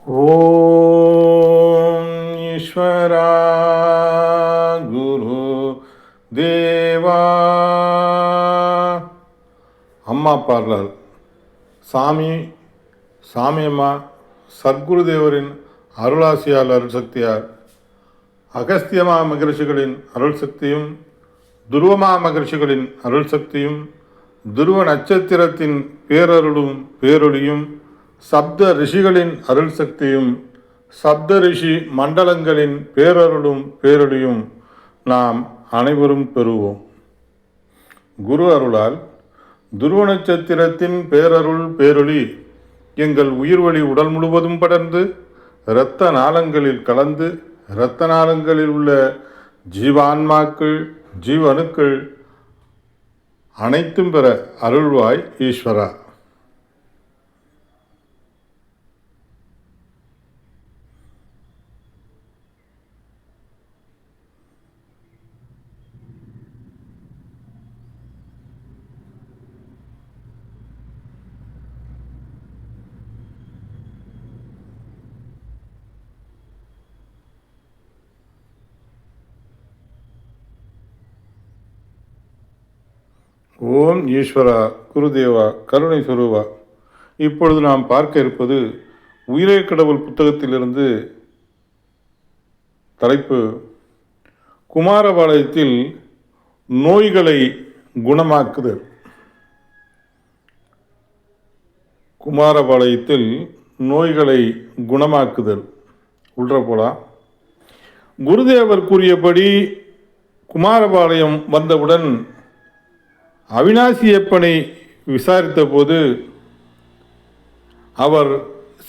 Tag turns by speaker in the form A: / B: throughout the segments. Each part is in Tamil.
A: ஓம் ஈஸ்வரா குரு தேவா. அம்மா பாடல். சாமி சாமியம்மா சர்க்குருதேவரின் அருளாசியால் அருள்சக்தியார் அகஸ்தியமா மகரிஷிகளின் அருள் சக்தியும் துருவமா மகரிஷிகளின் அருள் சக்தியும் துருவ நட்சத்திரத்தின் பேரருளும் பேரொளியும் சப்த ரிஷிகளின் அருள் சக்தியும் சப்த ரிஷி மண்டலங்களின் பேரருளும் பேரொளியும் நாம் அனைவரும் பெறுவோம். குரு அருளால் துருவ நட்சத்திரத்தின் பேரருள் பேரொளி எங்கள் உயிர்வழி உடல் முழுவதும் படர்ந்து இரத்த நாளங்களில் கலந்து இரத்த நாளங்களில் உள்ள ஜீவான்மாக்கள் ஜீவணுக்கள் அனைத்தும் பெற அருள்வாய் ஈஸ்வரா. ஓம் ஈஸ்வரா குருதேவா கருணை சொருவா. இப்பொழுது நாம் பார்க்க இருப்பது உயிரே கடவுள் புத்தகத்திலிருந்து தலைப்பு குமாரபாளையத்தில் நோய்களை குணமாக்குதல். குமாரபாளையத்தில் நோய்களை குணமாக்குதல். உள்ள போலாம். குருதேவர் கூறியபடி குமாரபாளையம் வந்தவுடன் அவினாசியப்பனை விசாரித்த போது அவர்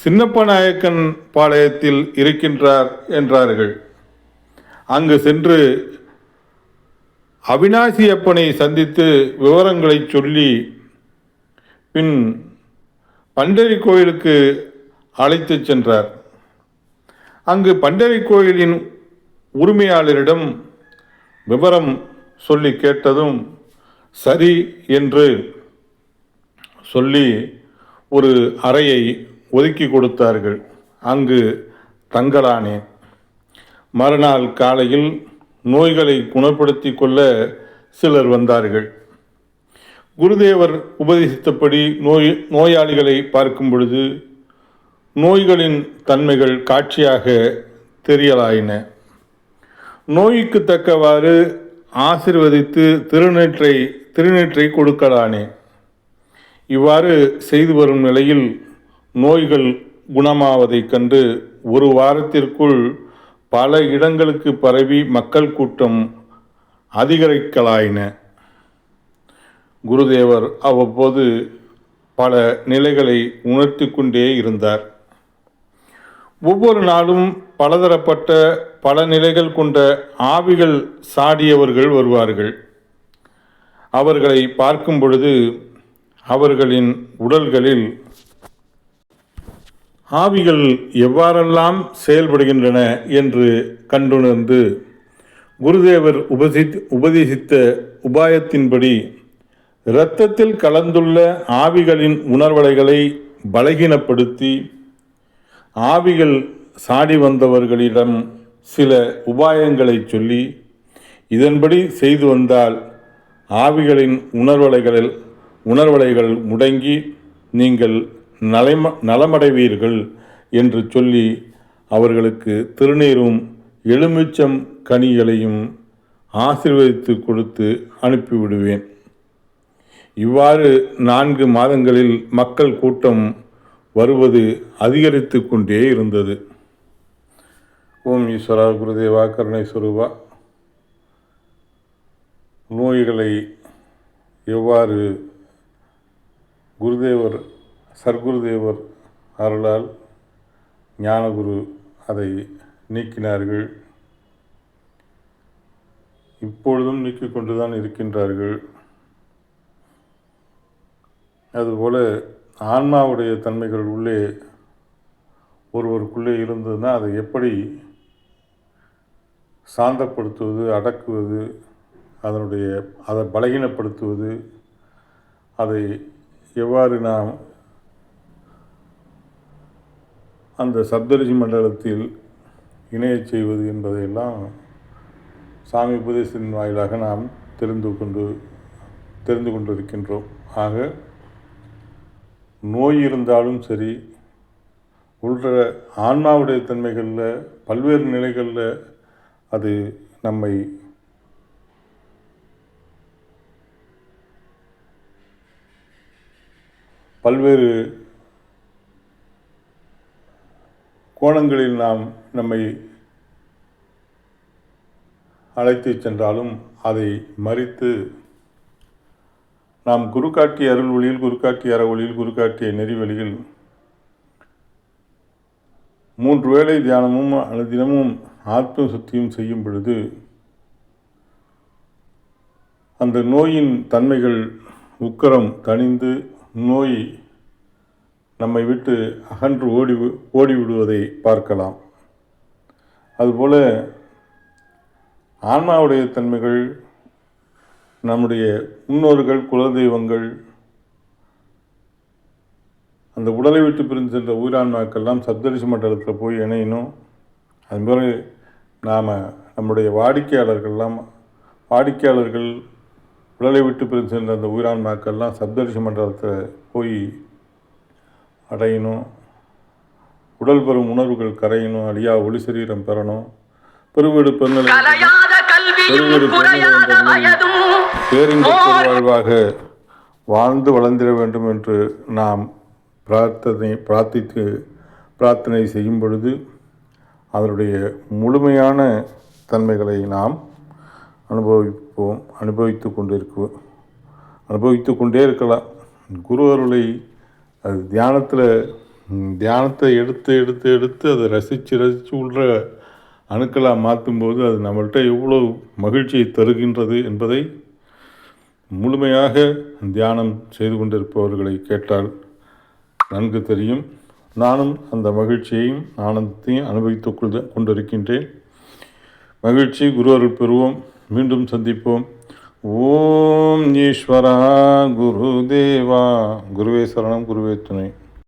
A: சின்னப்ப நாயக்கன் பாளையத்தில் இருக்கின்றார் என்றார்கள். அங்கு சென்று அவினாசியப்பனை சந்தித்து விவரங்களை சொல்லி பின் பண்டரி கோயிலுக்கு அழைத்து சென்றார். அங்கு பண்டரி கோயிலின் உரிமையாளரிடம் விவரம் சொல்லி கேட்டதும் சரி என்று சொல்லி ஒரு அறையை ஒதுக்கி கொடுத்தார்கள். அங்கு தங்கலானேன். மறுநாள் காலையில் நோய்களை குணப்படுத்தி கொள்ள சிலர் வந்தார்கள். குருதேவர் உபதேசித்தபடி நோயாளிகளை பார்க்கும் பொழுது நோய்களின் தன்மைகள் காட்சியாக தெரியலாயின. நோய்க்கு தக்கவாறு ஆசீர்வதித்து திருநீற்றை கொடுக்கலானே. இவ்வாறு செய்து வரும் நிலையில் நோய்கள் குணமாவதைக் கண்டு ஒரு வாரத்திற்குள் பல இடங்களுக்கு பரவி மக்கள் கூட்டம் அதிகரிக்கலாயின. குருதேவர் அவ்வப்போது பல நிலைகளை உணர்த்தி கொண்டே இருந்தார். ஒவ்வொரு நாளும் பலதரப்பட்ட பல நிலைகள் கொண்ட ஆவிகள் சாடியவர்கள் வருவார்கள். அவர்களை பார்க்கும் பொழுது அவர்களின் உடல்களில் ஆவிகள் எவ்வாறெல்லாம் செயல்படுகின்றன என்று கண்டுணர்ந்து குருதேவர் உபதேசித்த உபாயத்தின்படி இரத்தத்தில் கலந்துள்ள ஆவிகளின் உணர்வலைகளை பலகீனப்படுத்தி ஆவிகள் சாடி வந்தவர்களிடம் சில உபாயங்களை சொல்லி இதன்படி செய்து வந்தால் ஆவிகளின் உணர்வலைகள் முடங்கி நீங்கள் நலமடைவீர்கள் என்று சொல்லி அவர்களுக்கு திருநீரும் எலுமிச்சம் கனிகளையும் ஆசீர்வதித்து கொடுத்து அனுப்பிவிடுவேன். இவ்வாறு 4 மாதங்களில் மக்கள் கூட்டம் வருவது அதிகரித்து கொண்டே இருந்தது. ஓம் ஈஸ்வரா குருதேவா கருணை சொருவா. நோய்களை எவ்வாறு குருதேவர் சர்க்குருதேவர் அருளால் ஞானகுரு அதை நீக்கினார்கள். இப்பொழுதும் நீக்கிக் கொண்டுதான் இருக்கின்றார்கள். அதுபோல ஆன்மாவுடைய தன்மைகள் உள்ளே ஒருவருக்குள்ளே இருந்ததுன்னா அதை எப்படி சாந்தப்படுத்துவது, அடக்குவது, அதை பலகீனப்படுத்துவது, அதை எவ்வாறு நாம் அந்த சப்தரிஷி மண்டலத்தில் இணையச் செய்வது என்பதையெல்லாம் சாமி உபதேசத்தின் வாயிலாக நாம் தெரிந்து கொண்டிருக்கின்றோம். ஆக நோய் இருந்தாலும் சரி, உள்ள ஆன்மாவுடைய தன்மைகளில் பல்வேறு நிலைகளில் அது நம்மை பல்வேறு கோணங்களில் நம்மை அழைத்து சென்றாலும் அதை மறித்து நாம் குரு காட்டிய அருள் வழியில், குரு காட்டிய அற வழியில், குரு காட்டிய நெறிவழியில் 3 வேளை தியானமும் தினமும் ஆத்ம சுத்தியும் செய்யும் பொழுது அந்த நோயின் தன்மைகள் உக்கரம் தணிந்து நோய் நம்மை விட்டு அகன்று ஓடிவிடுவதை பார்க்கலாம். அதுபோல ஆன்மாவுடைய தன்மைகள், நம்முடைய முன்னோர்கள், குலதெய்வங்கள், அந்த உடலை விட்டு பிரிந்து சென்ற உயிரான்மாக்கெல்லாம் சப்தரிஷி மண்டலத்தில் போய் இணையணும். அதுபோல் நம்முடைய வாடிக்கையாளர்கள் உடலை விட்டு பிரிந்து சென்ற அந்த உயிரான்மாக்கெல்லாம் சப்தரிஷி மண்டலத்தில் போய் அடையணும். உடல் பெறும் உணர்வுகள் கரையணும். அழியா ஒளி சரீரம் பெறணும். பெருவீடு பெருநிலை பேரின்ப வாழ்வாக வாழ்ந்து வளர்ந்திட வேண்டும் என்று நாம் பிரார்த்தனை செய்யும் பொழுது அதனுடைய முழுமையான தன்மைகளை நாம் அனுபவித்து கொண்டே இருக்கலாம். குரு அருளை அது தியானத்தை எடுத்து அதை ரசித்து உள்ள அணுக்களாக மாற்றும்போது அது நம்மள்கிட்ட எவ்வளோ மகிழ்ச்சியை தருகின்றது என்பதை முழுமையாக தியானம் செய்து கொண்டிருப்பவர்களை கேட்டால் நன்கு தெரியும். நானும் அந்த மகிழ்ச்சியையும் ஆனந்தத்தையும் அனுபவித்து கொண்டிருக்கின்றேன். மகிழ்ச்சி. குரு அருள் பெறுவோம். மீண்டும் சந்திப்போம். ஓம் ஈஸ்வரா குருதேவா. குருவே சரணம், குருவே துணை.